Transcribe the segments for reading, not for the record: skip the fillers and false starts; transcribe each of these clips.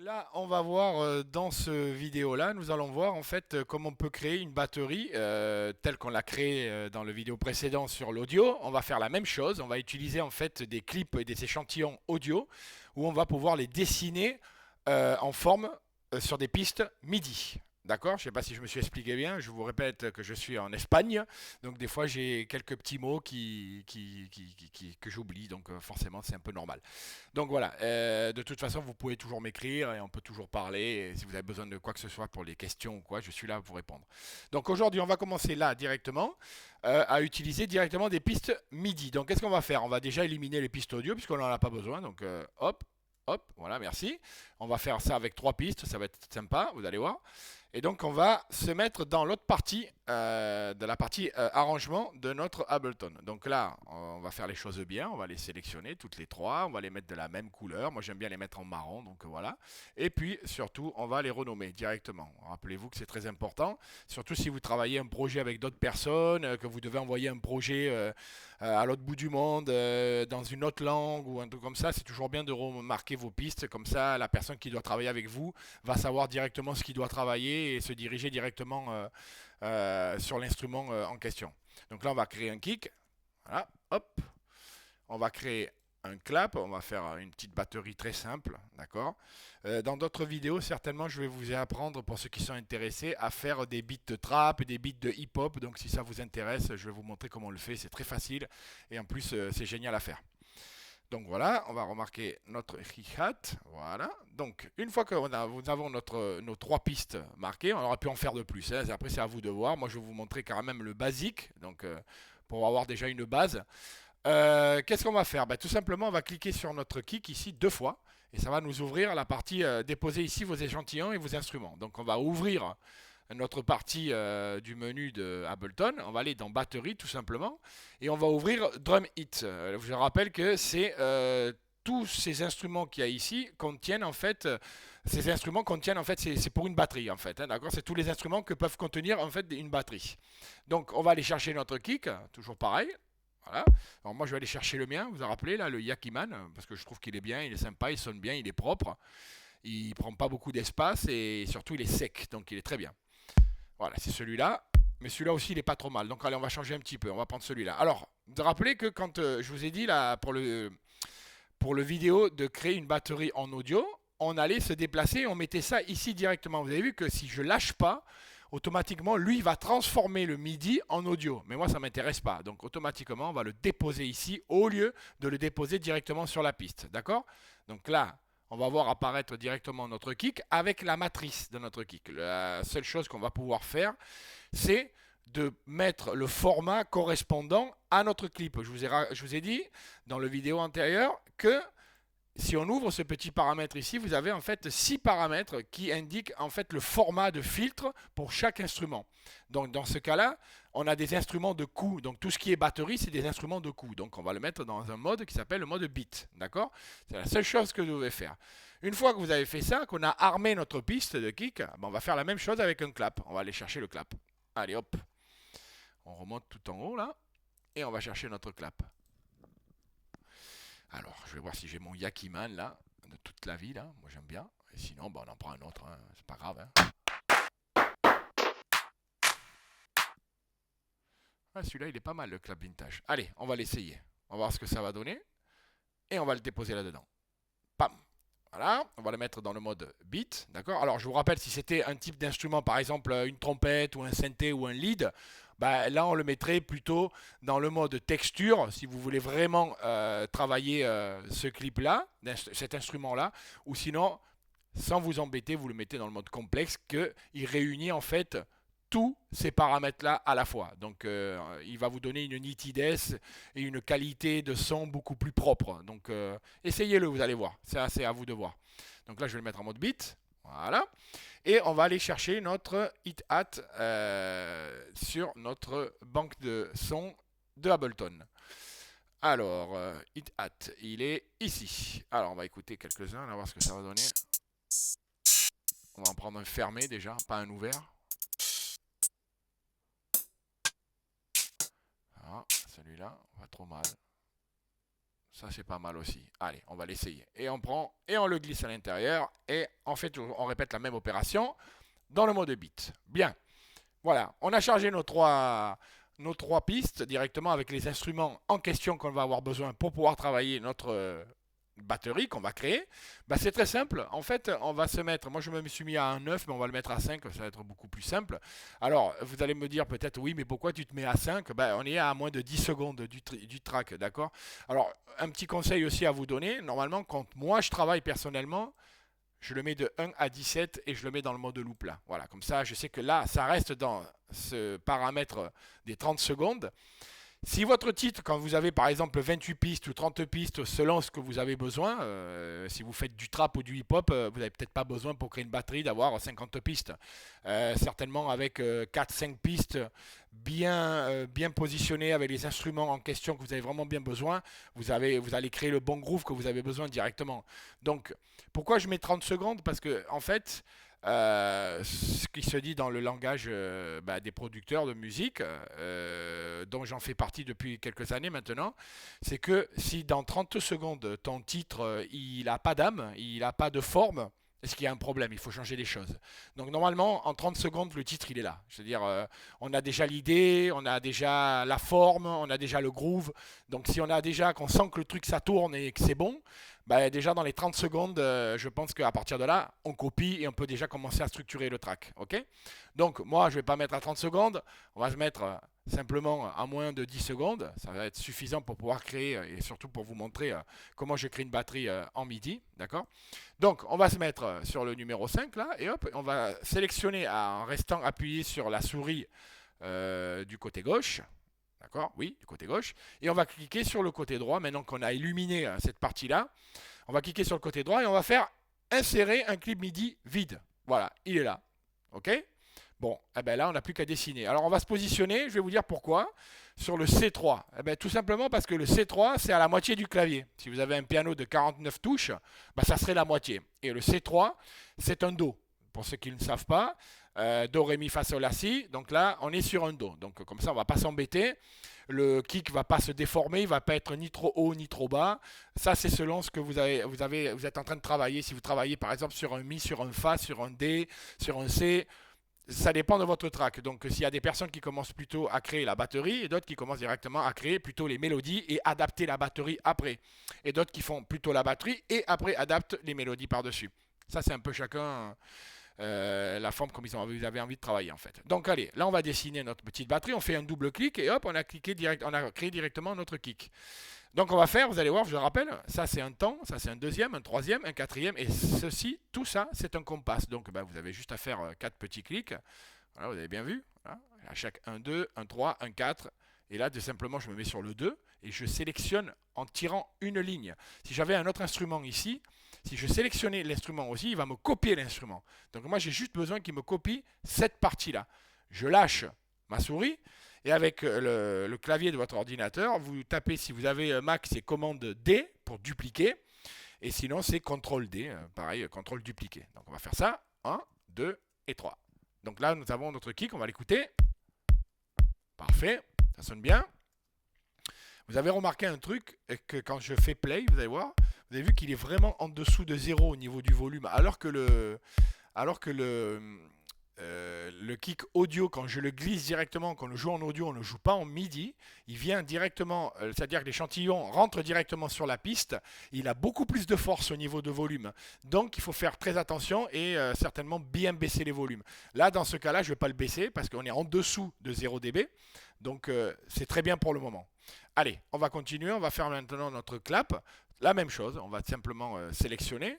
Là, on va voir dans ce vidéo-là, nous allons voir en fait comment on peut créer une batterie telle qu'on l'a créée dans le vidéo précédent sur l'audio. On va faire la même chose, on va utiliser en fait des clips et des échantillons audio où on va pouvoir les dessiner en forme sur des pistes MIDI. D'accord? Je ne sais pas si je me suis expliqué bien. Je vous répète que je suis en Espagne, donc des fois j'ai quelques petits mots que j'oublie, donc forcément c'est un peu normal. Donc voilà, de toute façon, vous pouvez toujours m'écrire et on peut toujours parler. Et si vous avez besoin de quoi que ce soit pour les questions ou quoi, je suis là pour répondre. Donc aujourd'hui, on va commencer là directement à utiliser directement des pistes MIDI. Donc qu'est-ce qu'on va faire? On va déjà éliminer les pistes audio puisqu'on n'en a pas besoin. Donc hop, hop, voilà, merci. On va faire ça avec trois pistes, ça va être sympa, vous allez voir. Et donc on va se mettre dans l'autre partie, de la partie arrangement de notre Ableton. Donc là, on va faire les choses bien, on va les sélectionner toutes les trois, on va les mettre de la même couleur. Moi j'aime bien les mettre en marron, donc voilà. Et puis surtout, on va les renommer directement. Rappelez-vous que c'est très important, surtout si vous travaillez un projet avec d'autres personnes, que vous devez envoyer un projet à l'autre bout du monde, dans une autre langue ou un truc comme ça. C'est toujours bien de remarquer vos pistes, comme ça la personne qui doit travailler avec vous va savoir directement ce qu'il doit travailler et se diriger directement sur l'instrument en question. Donc là, on va créer un kick. Voilà, hop. On va créer un clap. On va faire une petite batterie très simple. D'accord. Dans d'autres vidéos, certainement, je vais vous apprendre, pour ceux qui sont intéressés, à faire des beats de trap et des beats de hip-hop. Donc si ça vous intéresse, je vais vous montrer comment on le fait. C'est très facile et en plus, c'est génial à faire. Donc voilà, on va remarquer notre hi-hat. Voilà. Donc une fois que nous avons nos trois pistes marquées, on aurait pu en faire de plus, hein. Après, c'est à vous de voir. Moi, je vais vous montrer quand même le basique. Donc pour avoir déjà une base. Qu'est-ce qu'on va faire? Tout simplement, on va cliquer sur notre kick ici deux fois. Et ça va nous ouvrir la partie déposer ici vos échantillons et vos instruments. Donc on va ouvrir notre partie du menu de Ableton. On va aller dans batterie tout simplement et on va ouvrir Drum Hit. Je rappelle que c'est tous ces instruments qu'il y a ici contiennent en fait, ces instruments contiennent en fait, c'est pour une batterie en fait, hein, d'accord? C'est tous les instruments que peuvent contenir en fait une batterie. Donc on va aller chercher notre kick, toujours pareil. Voilà. Alors moi je vais aller chercher le mien, vous vous rappelez là, le Yakiman, parce que je trouve qu'il est bien, il est sympa, il sonne bien, il est propre, il prend pas beaucoup d'espace et surtout il est sec, donc il est très bien. Voilà, c'est celui-là. Mais celui-là aussi, il est pas trop mal. Donc, allez, on va changer un petit peu. On va prendre celui-là. Alors, vous vous rappelez que quand je vous ai dit là, pour le vidéo, de créer une batterie en audio, on allait se déplacer et on mettait ça ici directement. Vous avez vu que si je lâche pas, automatiquement, lui, il va transformer le MIDI en audio. Mais moi, ça ne m'intéresse pas. Donc, automatiquement, on va le déposer ici au lieu de le déposer directement sur la piste. D'accord? Donc là, on va voir apparaître directement notre kick avec la matrice de notre kick. La seule chose qu'on va pouvoir faire, c'est de mettre le format correspondant à notre clip. Je vous ai dit dans le vidéo antérieure que si on ouvre ce petit paramètre ici, vous avez en fait 6 paramètres qui indiquent en fait le format de filtre pour chaque instrument. Donc dans ce cas-là, on a des instruments de coup. Donc tout ce qui est batterie, c'est des instruments de coup. Donc on va le mettre dans un mode qui s'appelle le mode beat. D'accord? C'est la seule chose que vous devez faire. Une fois que vous avez fait ça, qu'on a armé notre piste de kick, on va faire la même chose avec un clap. On va aller chercher le clap. Allez hop, on remonte tout en haut là et on va chercher notre clap. Alors, je vais voir si j'ai mon Yakiman là, de toute la vie là. Moi j'aime bien. Et sinon, on en prend un autre, hein. C'est pas grave, hein. Ah, celui-là, il est pas mal le clap vintage. Allez, on va l'essayer. On va voir ce que ça va donner. Et on va le déposer là-dedans. Pam. Voilà, on va le mettre dans le mode beat, d'accord? Alors je vous rappelle, si c'était un type d'instrument, par exemple une trompette ou un synthé ou un lead, là on le mettrait plutôt dans le mode texture, si vous voulez vraiment travailler ce clip-là, cet instrument-là, ou sinon, sans vous embêter, vous le mettez dans le mode complexe, qu'il réunit en fait tous ces paramètres-là à la fois. Donc il va vous donner une nitidesse et une qualité de son beaucoup plus propre. Donc essayez-le, vous allez voir. C'est à vous de voir. Donc là, je vais le mettre en mode beat. Voilà. Et on va aller chercher notre hi-hat sur notre banque de sons de Ableton. Alors, hi-hat, il est ici. Alors, on va écouter quelques-uns, on va voir ce que ça va donner. On va en prendre un fermé déjà, pas un ouvert. Ah, celui-là, pas trop mal. Ça, c'est pas mal aussi. Allez, on va l'essayer. Et on prend et on le glisse à l'intérieur. Et en fait, on répète la même opération dans le mode beat. Bien. Voilà, on a chargé nos trois pistes directement avec les instruments en question qu'on va avoir besoin pour pouvoir travailler notre batterie qu'on va créer. Bah, c'est très simple. En fait, on va se mettre, moi je me suis mis à un 9, mais on va le mettre à 5, ça va être beaucoup plus simple. Alors, vous allez me dire peut-être, oui, mais pourquoi tu te mets à 5? Bah, on est à moins de 10 secondes du track, d'accord? Alors, un petit conseil aussi à vous donner, normalement, quand moi je travaille personnellement, je le mets de 1 à 17 et je le mets dans le mode loop là. Voilà, comme ça, je sais que là, ça reste dans ce paramètre des 30 secondes. Si votre titre, quand vous avez par exemple 28 pistes ou 30 pistes, selon ce que vous avez besoin, si vous faites du trap ou du hip-hop, vous n'avez peut-être pas besoin pour créer une batterie d'avoir 50 pistes. Certainement avec 4-5 pistes bien positionnées avec les instruments en question que vous avez vraiment bien besoin, vous allez créer le bon groove que vous avez besoin directement. Donc, pourquoi je mets 30 secondes? Parce que, en fait, ce qui se dit dans le langage des producteurs de musique, dont j'en fais partie depuis quelques années maintenant, c'est que si dans 30 secondes ton titre il n'a pas d'âme, il n'a pas de forme, est-ce qu'il y a un problème? Il faut changer les choses. Donc normalement, en 30 secondes, le titre il est là. C'est-à-dire, on a déjà l'idée, on a déjà la forme, on a déjà le groove. Donc si on a déjà qu'on sent que le truc ça tourne et que c'est bon, bah, déjà dans les 30 secondes, je pense qu'à partir de là, on copie et on peut déjà commencer à structurer le track. Ok? Donc moi, je ne vais pas mettre à 30 secondes, on va se mettre simplement à moins de 10 secondes. Ça va être suffisant pour pouvoir créer et surtout pour vous montrer comment je crée une batterie en MIDI. D'accord? Donc on va se mettre sur le numéro 5 là et hop, on va sélectionner en restant appuyé sur la souris du côté gauche. D'accord? Oui, du côté gauche. Et on va cliquer sur le côté droit. Maintenant qu'on a illuminé cette partie-là, on va cliquer sur le côté droit et on va faire insérer un clip MIDI vide. Voilà, il est là. OK? Bon, eh ben là, on n'a plus qu'à dessiner. Alors, on va se positionner, je vais vous dire pourquoi, sur le C3. Eh ben, tout simplement parce que le C3, c'est à la moitié du clavier. Si vous avez un piano de 49 touches, ben, ça serait la moitié. Et le C3, c'est un Do. Pour ceux qui ne savent pas, Do, Ré, Mi, Fa, Sol, La, Si. Donc là, on est sur un Do. Donc comme ça, on ne va pas s'embêter. Le kick ne va pas se déformer, il ne va pas être ni trop haut ni trop bas. Ça, c'est selon ce que vous êtes en train de travailler. Si vous travaillez par exemple sur un Mi, sur un Fa, sur un D, sur un C, ça dépend de votre track. Donc s'il y a des personnes qui commencent plutôt à créer la batterie et d'autres qui commencent directement à créer plutôt les mélodies et adapter la batterie après. Et d'autres qui font plutôt la batterie et après adaptent les mélodies par-dessus. Ça, c'est un peu chacun la forme comme vous avez envie de travailler en fait. Donc allez, là on va dessiner notre petite batterie, on fait un double clic et hop, on a créé directement notre kick. Donc on va faire, vous allez voir, je le rappelle, ça c'est un temps, ça c'est un deuxième, un troisième, un quatrième, et ceci, tout ça, c'est un compas. Donc vous avez juste à faire 4 petits clics. Voilà, vous avez bien vu. Voilà. À chaque 1, 2, 1, 3, 1, 4. Et là, tout simplement, je me mets sur le 2 et je sélectionne en tirant une ligne. Si j'avais un autre instrument ici, si je sélectionnais l'instrument aussi, il va me copier l'instrument. Donc moi, j'ai juste besoin qu'il me copie cette partie-là. Je lâche ma souris et avec le clavier de votre ordinateur, vous tapez, si vous avez Mac, c'est commande D pour dupliquer. Et sinon, c'est CTRL D, pareil, CTRL dupliquer. Donc on va faire ça. 1, 2 et 3. Donc là, nous avons notre kick, on va l'écouter. Parfait, ça sonne bien. Vous avez remarqué un truc, que quand je fais play, vous allez voir, vous avez vu qu'il est vraiment en dessous de 0 au niveau du volume, alors que le kick audio, quand je le glisse directement, quand on le joue en audio, on ne le joue pas en MIDI, il vient directement, c'est-à-dire que l'échantillon rentre directement sur la piste, il a beaucoup plus de force au niveau de volume. Donc il faut faire très attention et certainement bien baisser les volumes. Là, dans ce cas-là, je ne vais pas le baisser parce qu'on est en dessous de 0 dB, donc c'est très bien pour le moment. Allez, on va continuer, on va faire maintenant notre clap. La même chose, on va simplement sélectionner,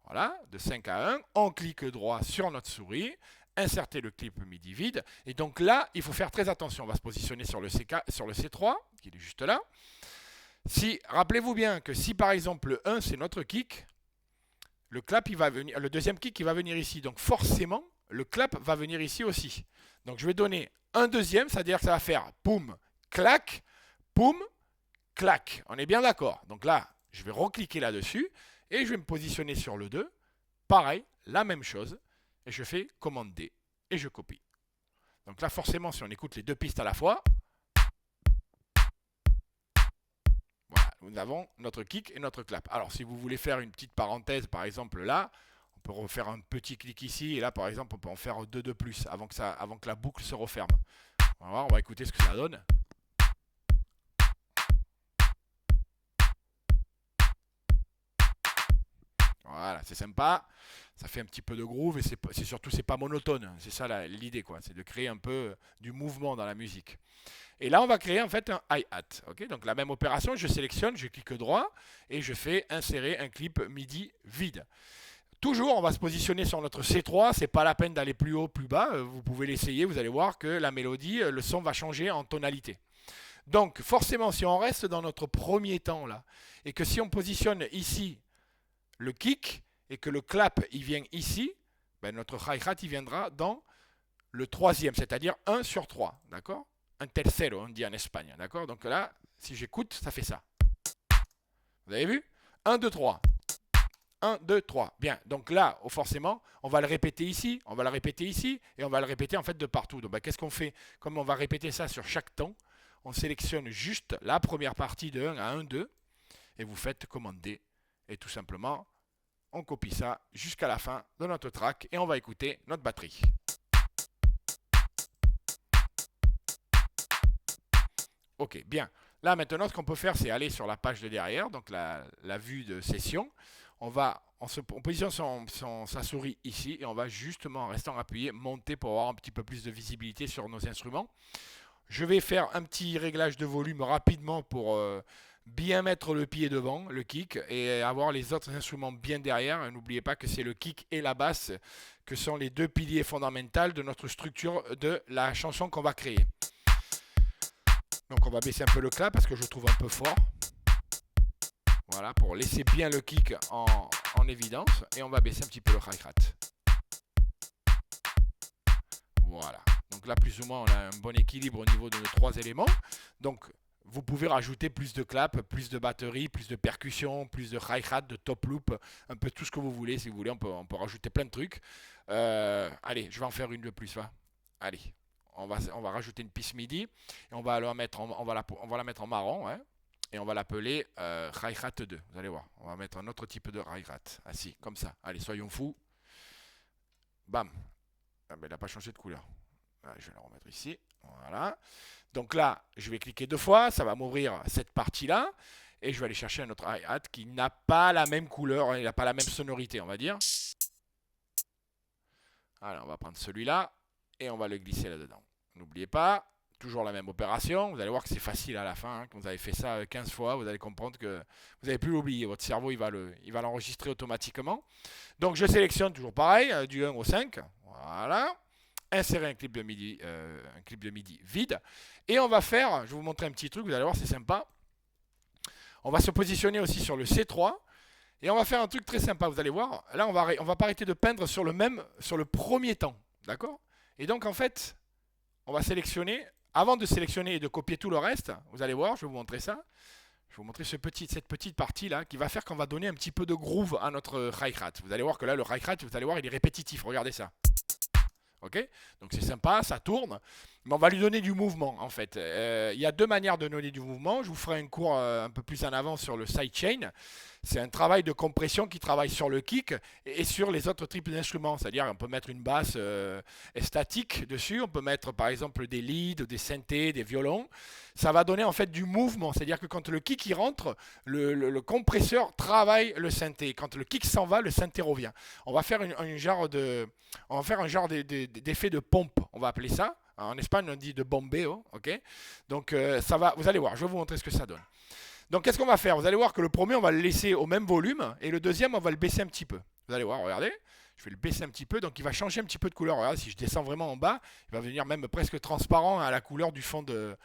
voilà, de 5 à 1, on clique droit sur notre souris, inserter le clip MIDI vide, et donc là, il faut faire très attention, on va se positionner sur le C3, qui est juste là. Rappelez-vous bien que si par exemple le 1 c'est notre kick, le clap il va venir, le deuxième kick il va venir ici, donc forcément le clap va venir ici aussi. Donc je vais donner un deuxième, c'est-à-dire que ça va faire poum, clac, poum, clac. On est bien d'accord. Donc là, je vais recliquer là-dessus et je vais me positionner sur le 2. Pareil, la même chose. Et je fais commande D et je copie. Donc là, forcément, si on écoute les deux pistes à la fois, voilà, nous avons notre kick et notre clap. Alors, si vous voulez faire une petite parenthèse, par exemple là, on peut refaire un petit clic ici, et là, par exemple, on peut en faire deux de plus avant que la boucle se referme. On va voir, on va écouter ce que ça donne. Voilà, c'est sympa. Ça fait un petit peu de groove et c'est surtout c'est pas monotone. C'est ça l'idée quoi, c'est de créer un peu du mouvement dans la musique. Et là on va créer en fait un hi-hat. Okay, donc la même opération, je sélectionne, je clique droit et je fais insérer un clip MIDI vide. Toujours, on va se positionner sur notre C3, c'est pas la peine d'aller plus haut, plus bas, vous pouvez l'essayer, vous allez voir que la mélodie, le son va changer en tonalité. Donc forcément, si on reste dans notre premier temps là, et que si on positionne ici le kick et que le clap il vient ici, ben notre hi-hat il viendra dans le troisième, c'est-à-dire 1 sur 3, d'accord? Un tercero, on dit en Espagne, d'accord? Donc là, si j'écoute, ça fait ça. Vous avez vu? 1, 2, 3. 1, 2, 3. Bien, donc là, forcément, on va le répéter ici, on va le répéter ici, et on va le répéter en fait de partout. Donc ben, qu'est-ce qu'on fait? Comme on va répéter ça sur chaque temps, on sélectionne juste la première partie de 1 à 1, 2, et vous faites commander, et tout simplement, on copie ça jusqu'à la fin de notre track, et on va écouter notre batterie. Ok, bien. Là, maintenant, ce qu'on peut faire, c'est aller sur la page de derrière, donc la vue de session. On positionne sa souris ici et on va justement, en restant appuyé, monter pour avoir un petit peu plus de visibilité sur nos instruments. Je vais faire un petit réglage de volume rapidement pour bien mettre le pied devant, le kick, et avoir les autres instruments bien derrière. N'oubliez pas que c'est le kick et la basse que sont les deux piliers fondamentaux de notre structure de la chanson qu'on va créer. Donc on va baisser un peu le clap parce que je le trouve un peu fort. Voilà, pour laisser bien le kick en évidence. Et on va baisser un petit peu le hi-hat. Voilà. Donc là, plus ou moins, on a un bon équilibre au niveau de nos trois éléments. Donc, vous pouvez rajouter plus de clap, plus de batterie, plus de percussion, plus de hi-hat, de top loop, un peu tout ce que vous voulez. Si vous voulez, on peut rajouter plein de trucs. Allez, je vais en faire une de plus. Va. Allez, on va rajouter une piste MIDI. Et on va la mettre en marron. Hein. Et on va l'appeler hi-hat 2. Vous allez voir, on va mettre un autre type de hi-hat. Ainsi, comme ça. Allez, soyons fous. Bam. Ah, ben, il n'a pas changé de couleur. Allez, je vais la remettre ici. Voilà. Donc là, je vais cliquer deux fois. Ça va m'ouvrir cette partie-là. Et je vais aller chercher un autre hi-hat qui n'a pas la même couleur. Il n'a pas la même sonorité, on va dire. Alors, on va prendre celui-là. Et on va le glisser là-dedans. N'oubliez pas. Toujours la même opération, vous allez voir que c'est facile à la fin, hein. Quand vous avez fait ça 15 fois, vous allez comprendre que vous n'avez plus l'oublier, votre cerveau il va l'enregistrer automatiquement. Donc je sélectionne toujours pareil, du 1 au 5, voilà, insérer un clip de MIDI vide, et on va faire, je vais vous montrer un petit truc, vous allez voir c'est sympa, on va se positionner aussi sur le C3, et on va faire un truc très sympa, vous allez voir, là on va pas arrêter de peindre sur le premier temps, d'accord? Et donc en fait, on va sélectionner. Avant de sélectionner et de copier tout le reste, vous allez voir, je vais vous montrer ça. Je vais vous montrer cette petite partie-là qui va faire qu'on va donner un petit peu de groove à notre hi-hat. Vous allez voir que là, le hi-hat, vous allez voir, il est répétitif. Regardez ça. Ok? Donc c'est sympa, ça tourne. Mais on va lui donner du mouvement, en fait. Il y a deux manières de donner du mouvement. Je vous ferai un cours un peu plus en avant sur le sidechain. C'est un travail de compression qui travaille sur le kick et sur les autres types d'instruments. C'est-à-dire on peut mettre une basse statique dessus, on peut mettre par exemple des leads, des synthés, des violons. Ça va donner en fait du mouvement. C'est-à-dire que quand le kick y rentre, le compresseur travaille le synthé. Quand le kick s'en va, le synthé revient. On va faire un genre d'effet de pompe, on va appeler ça. En Espagne, on dit de bombeo, ok? Donc ça va, vous allez voir, je vais vous montrer ce que ça donne. Donc qu'est-ce qu'on va faire? Vous allez voir que le premier, on va le laisser au même volume et le deuxième, on va le baisser un petit peu. Vous allez voir, regardez, je vais le baisser un petit peu, donc il va changer un petit peu de couleur. Regardez, si je descends vraiment en bas, il va devenir même presque transparent à la couleur du fond de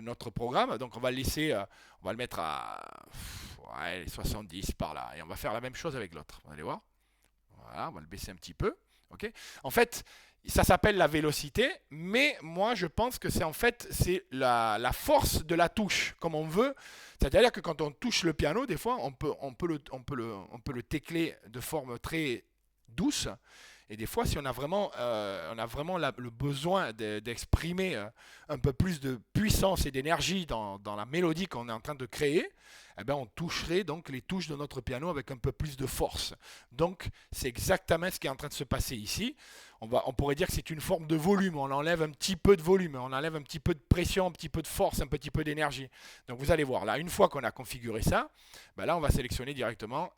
notre programme. Donc on va le laisser, on va le mettre à 70 par là. Et on va faire la même chose avec l'autre. Vous allez voir. Voilà, on va le baisser un petit peu. Okay. En fait, ça s'appelle la vélocité, mais moi je pense que c'est la force de la touche, comme on veut. C'est-à-dire que quand on touche le piano, des fois, on peut le tecler de forme très douce. Et des fois, si on a vraiment le besoin d'exprimer un peu plus de puissance et d'énergie dans la mélodie qu'on est en train de créer, eh ben, on toucherait donc les touches de notre piano avec un peu plus de force. Donc, c'est exactement ce qui est en train de se passer ici. On pourrait dire que c'est une forme de volume. On enlève un petit peu de volume, on enlève un petit peu de pression, un petit peu de force, un petit peu d'énergie. Donc, vous allez voir, là, une fois qu'on a configuré ça, ben là, on va sélectionner directement,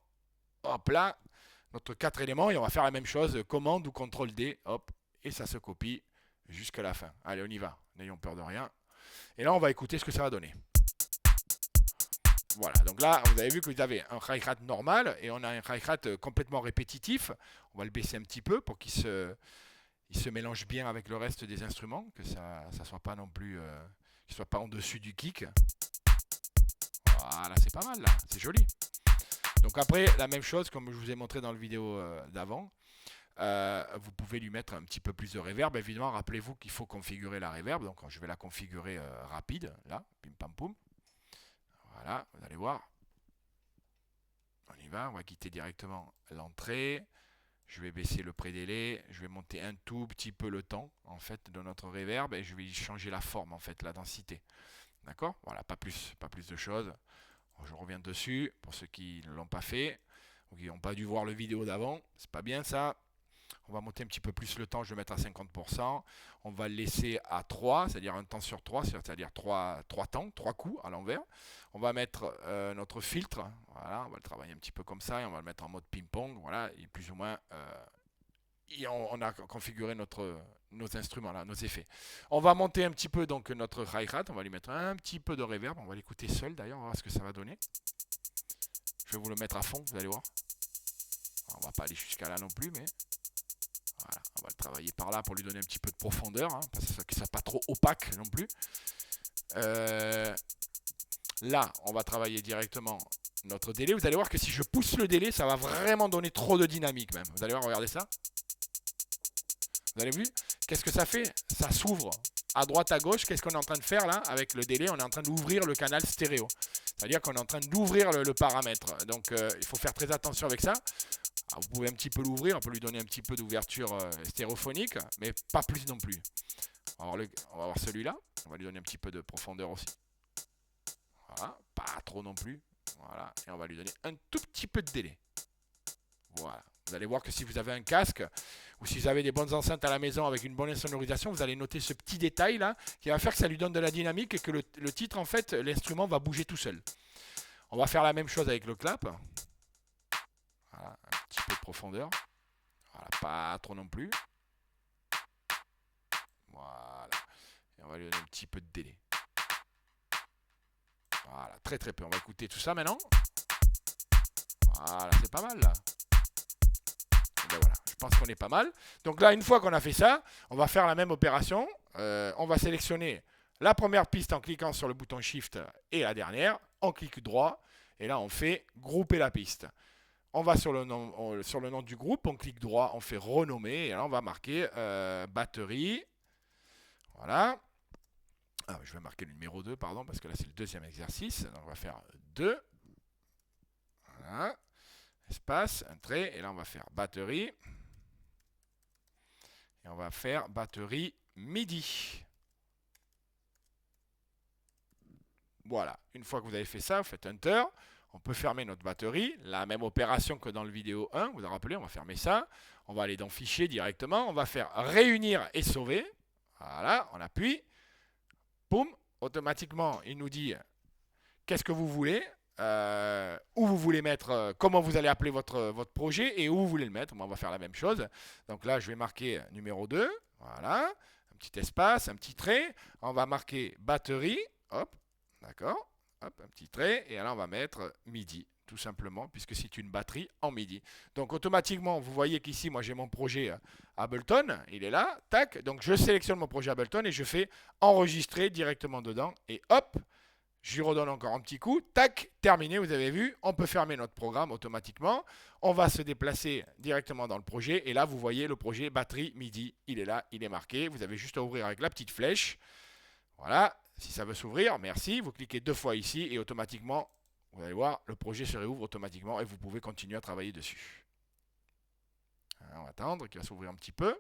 hop là, notre 4 éléments et on va faire la même chose, commande ou CTRL D, hop, et ça se copie jusqu'à la fin. Allez, on y va, n'ayons peur de rien. Et là, on va écouter ce que ça va donner. Voilà, donc là, vous avez vu que vous avez un hi-hat normal et on a un hi-hat complètement répétitif. On va le baisser un petit peu pour qu'il se mélange bien avec le reste des instruments, que ça ne soit pas non plus, qu'il soit pas en dessus du kick. Voilà, c'est pas mal là, c'est joli. Donc après, la même chose, comme je vous ai montré dans la vidéo d'avant, vous pouvez lui mettre un petit peu plus de reverb. Évidemment, rappelez-vous qu'il faut configurer la reverb. Donc je vais la configurer rapide, là, pim pam poum. Voilà, vous allez voir. On y va, on va quitter directement l'entrée. Je vais baisser le prédélai, je vais monter un tout petit peu le temps, en fait, de notre reverb et je vais changer la forme, en fait, la densité. D'accord? Voilà, pas plus de choses. Je reviens dessus, pour ceux qui ne l'ont pas fait, ou qui n'ont pas dû voir le vidéo d'avant, c'est pas bien ça. On va monter un petit peu plus le temps, je vais mettre à 50%. On va le laisser à 3, c'est-à-dire un temps sur 3, c'est-à-dire 3 temps, 3 coups à l'envers. On va mettre notre filtre, voilà, on va le travailler un petit peu comme ça, et on va le mettre en mode ping-pong, voilà, et plus ou moins, on a configuré nos instruments là, nos effets. On va monter un petit peu donc notre hi-hat, on va lui mettre un petit peu de reverb, on va l'écouter seul d'ailleurs, on va voir ce que ça va donner. Je vais vous le mettre à fond, vous allez voir. On va pas aller jusqu'à là non plus, mais voilà, on va le travailler par là pour lui donner un petit peu de profondeur, hein, parce que ça ne soit pas trop opaque non plus. Là, on va travailler directement notre délai. Vous allez voir que si je pousse le délai, ça va vraiment donner trop de dynamique même. Vous allez voir, regardez ça. Vous avez vu? Qu'est-ce que ça fait? Ça s'ouvre à droite, à gauche. Qu'est-ce qu'on est en train de faire là? Avec le délai, on est en train d'ouvrir le canal stéréo. C'est-à-dire qu'on est en train d'ouvrir le paramètre. Donc, il faut faire très attention avec ça. Alors, vous pouvez un petit peu l'ouvrir, on peut lui donner un petit peu d'ouverture stéréophonique, mais pas plus non plus. On va voir celui-là. On va lui donner un petit peu de profondeur aussi. Voilà, pas trop non plus. Voilà, et on va lui donner un tout petit peu de délai. Voilà. Vous allez voir que si vous avez un casque ou si vous avez des bonnes enceintes à la maison avec une bonne insonorisation, vous allez noter ce petit détail là qui va faire que ça lui donne de la dynamique et que le titre, en fait, l'instrument va bouger tout seul. On va faire la même chose avec le clap. Voilà, un petit peu de profondeur. Voilà, pas trop non plus. Voilà. Et on va lui donner un petit peu de délai. Voilà, très très peu. On va écouter tout ça maintenant. Voilà, c'est pas mal là. Ben voilà, je pense qu'on est pas mal. Donc là, une fois qu'on a fait ça, on va faire la même opération. On va sélectionner la première piste en cliquant sur le bouton Shift et la dernière. On clique droit et là, on fait grouper la piste. On va sur le nom du groupe, on clique droit, on fait renommer et là, on va marquer batterie. Voilà. Ah, je vais marquer le numéro 2, pardon, parce que là, c'est le deuxième exercice. Donc, on va faire 2. Voilà. Espace, un trait, et là on va faire batterie. Et on va faire batterie MIDI. Voilà, une fois que vous avez fait ça, vous faites Enter. On peut fermer notre batterie. La même opération que dans le vidéo 1, vous vous rappelez, on va fermer ça. On va aller dans Fichier directement. On va faire Réunir et sauver. Voilà, on appuie. Boum, automatiquement, il nous dit qu'est-ce que vous voulez. Où vous voulez mettre, comment vous allez appeler votre projet et où vous voulez le mettre. Moi, on va faire la même chose. Donc là, je vais marquer numéro 2. Voilà. Un petit espace, un petit trait. On va marquer batterie. Hop. D'accord. Hop, un petit trait. Et là, on va mettre MIDI, tout simplement, puisque c'est une batterie en MIDI. Donc, automatiquement, vous voyez qu'ici, moi, j'ai mon projet Ableton. Il est là. Tac. Donc, je sélectionne mon projet Ableton et je fais enregistrer directement dedans. Et hop. Je lui redonne encore un petit coup, tac, terminé, vous avez vu, on peut fermer notre programme automatiquement. On va se déplacer directement dans le projet et là, vous voyez le projet batterie MIDI, il est là, il est marqué. Vous avez juste à ouvrir avec la petite flèche. Voilà, si ça veut s'ouvrir, merci. Vous cliquez 2 fois ici et automatiquement, vous allez voir, le projet se réouvre automatiquement et vous pouvez continuer à travailler dessus. On va attendre qu'il va s'ouvrir un petit peu.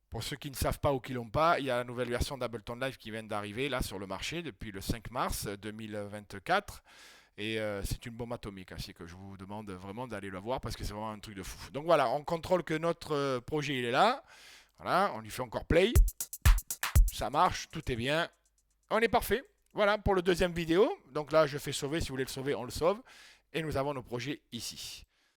Pour ceux qui ne savent pas ou qui l'ont pas, il y a la nouvelle version d'Ableton Live qui vient d'arriver là sur le marché depuis le 5 mars 2024. Et c'est une bombe atomique, ainsi que je vous demande vraiment d'aller le voir parce que c'est vraiment un truc de fou. Donc voilà, on contrôle que notre projet il est là. Voilà, on lui fait encore play. Ça marche, tout est bien. On est parfait. Voilà pour le deuxième vidéo. Donc là, je fais sauver. Si vous voulez le sauver, on le sauve. Et nous avons nos projets ici.